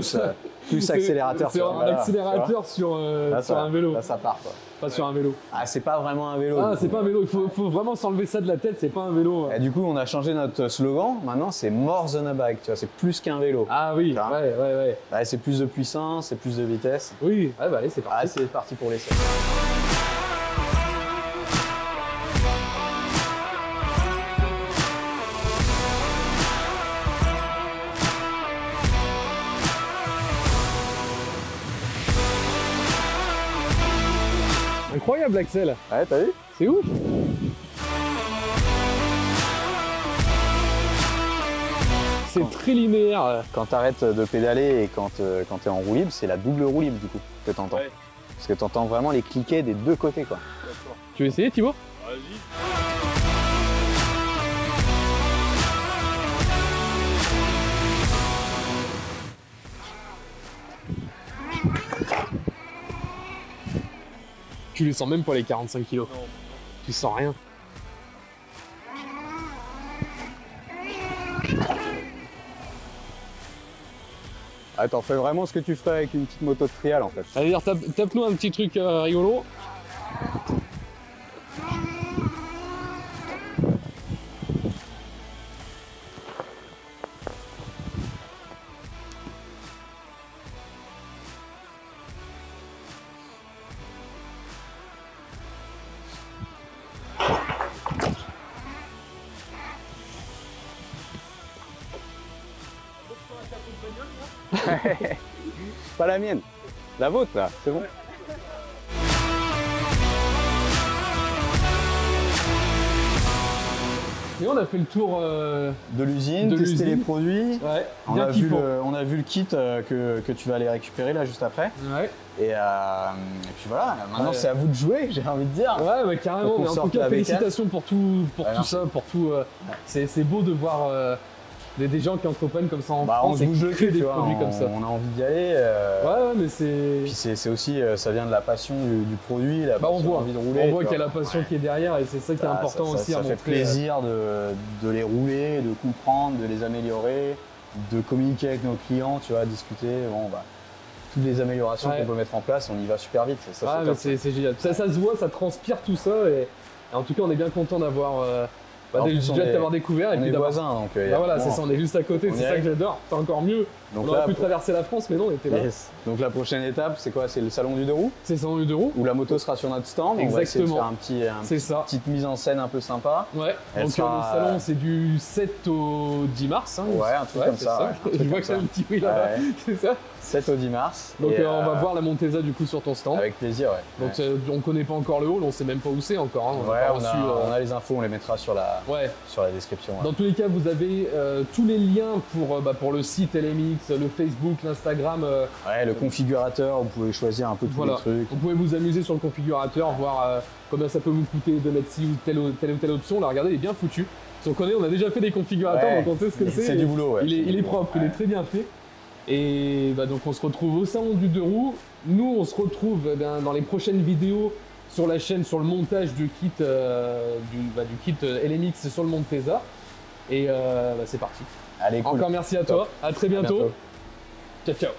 C: plus accélérateur.
B: C'est un accélérateur sur un vélo.
C: Là, ça part, quoi.
B: Pas sur un vélo.
C: Ah, c'est pas vraiment un vélo.
B: Ah, c'est pas un vélo. Il faut vraiment s'enlever ça de la tête. C'est pas un vélo.
C: Et du coup, on a changé notre slogan. Maintenant, c'est more than a bike. Tu vois, c'est plus qu'un vélo.
B: Ah oui. Ouais.
C: Ouais, c'est plus de puissance, c'est plus de vitesse.
B: Oui. Ouais, bah allez, c'est parti.
C: Ah, c'est parti pour l'essai.
B: Incroyable l'axel.
C: Ouais, t'as vu?
B: C'est ouf. C'est très linéaire.
C: Quand t'arrêtes de pédaler et quand t'es en roue libre, c'est la double roue libre du coup que t'entends. Ouais. Parce que t'entends vraiment les cliquets des deux côtés, quoi.
B: D'accord. Tu veux essayer, Thibaut?
A: Vas-y.
B: Tu les sens même pas les 45 kg. Non. Tu sens rien.
C: Ah, t'en fais vraiment ce que tu ferais avec une petite moto de trial en fait.
B: Allez, tape-nous un petit truc rigolo.
C: Pas la mienne, la vôtre là, c'est bon.
B: Et on a fait le tour
C: de l'usine, testé les produits.
B: Ouais,
C: on a vu le kit que tu vas aller récupérer là juste après.
B: Ouais.
C: Et puis voilà, maintenant c'est à vous de jouer, j'ai envie de dire.
B: Ouais, carrément. Mais en tout cas, félicitations pour tout ça, pour tout. C'est beau de voir des gens qui entreprennent comme ça en
C: Bah,
B: France
C: on se
B: et
C: bouge
B: qui
C: le
B: créent
C: cul,
B: des
C: tu vois,
B: produits comme ça.
C: on a envie d'y aller.
B: Ouais, mais c'est...
C: Puis c'est aussi, ça vient de la passion du produit, la
B: Bah, on
C: passion,
B: voit,
C: l'envie de rouler.
B: on voit
C: tu
B: qu'il y a
C: vois.
B: la passion qui est derrière et c'est ça qui est important aussi à
C: Ça fait
B: montrer.
C: plaisir de les rouler, de comprendre, de les améliorer, de communiquer avec nos clients, tu vois, discuter. Bon, bah, toutes les améliorations
B: Ouais.
C: qu'on peut mettre en place, on y va super vite. Ça,
B: Ah,
C: c'est
B: mais
C: top.
B: c'est génial. Ça se voit, ça transpire tout ça et en tout cas on est bien content d'avoir
C: En plus,
B: déjà de t'avoir découvert et
C: On
B: puis
C: est
B: d'avoir.
C: voisins, donc.
B: Bah voilà, c'est ça, on est juste à côté,
C: on
B: c'est
C: y
B: ça
C: est.
B: que j'adore. C'est encore mieux.
C: Donc
B: On aurait
C: là,
B: pu traverser la France, mais non, on était là.
C: yes. Donc la prochaine étape, c'est quoi? C'est le salon du deux roues
B: C'est 102 euros.
C: où la moto sera sur notre stand. On va essayer de
B: Exactement.
C: faire
B: C'est ça.
C: petite mise en scène un peu sympa.
B: Ouais,
C: Elle
B: donc
C: sera-
B: le salon c'est du 7 au 10 mars. Hein.
C: Ouais, un truc comme
B: c'est
C: ça, ouais, un
B: Je
C: truc
B: vois
C: comme
B: que c'est
C: ça.
B: un petit oui là-bas,
C: Ouais.
B: c'est ça.
C: 7 au 10 mars.
B: Donc
C: Et,
B: on va voir la Montesa du coup sur ton stand.
C: Avec plaisir, ouais.
B: Donc on connaît pas encore le hall, on sait même pas où c'est encore. Hein.
C: Ouais,
B: pas
C: on
B: reçu,
C: on a les infos, on les mettra sur la description. ouais.
B: Dans tous les cas, vous avez tous les liens pour le site LMX, le Facebook, l'Instagram.
C: Ouais, le configurateur, vous pouvez choisir un peu tous
B: Voilà.
C: les trucs.
B: Vous pouvez vous amuser sur le configurateur, voir combien ça peut vous coûter de mettre ci ou telle ou telle option. Là, regardez, il est bien foutu. Si on connaît, on a déjà fait des configurateurs,
C: Ouais.
B: donc on sait ce que c'est.
C: C'est du boulot, ouais.
B: Il est propre, il est très bien fait. Et donc on se retrouve au salon du deux roues. Nous, on se retrouve dans les prochaines vidéos sur la chaîne sur le montage du kit, du kit LMX sur le Montesa. Et c'est parti.
C: Allez, cool.
B: Encore merci à toi. À très bientôt. Ciao, ciao.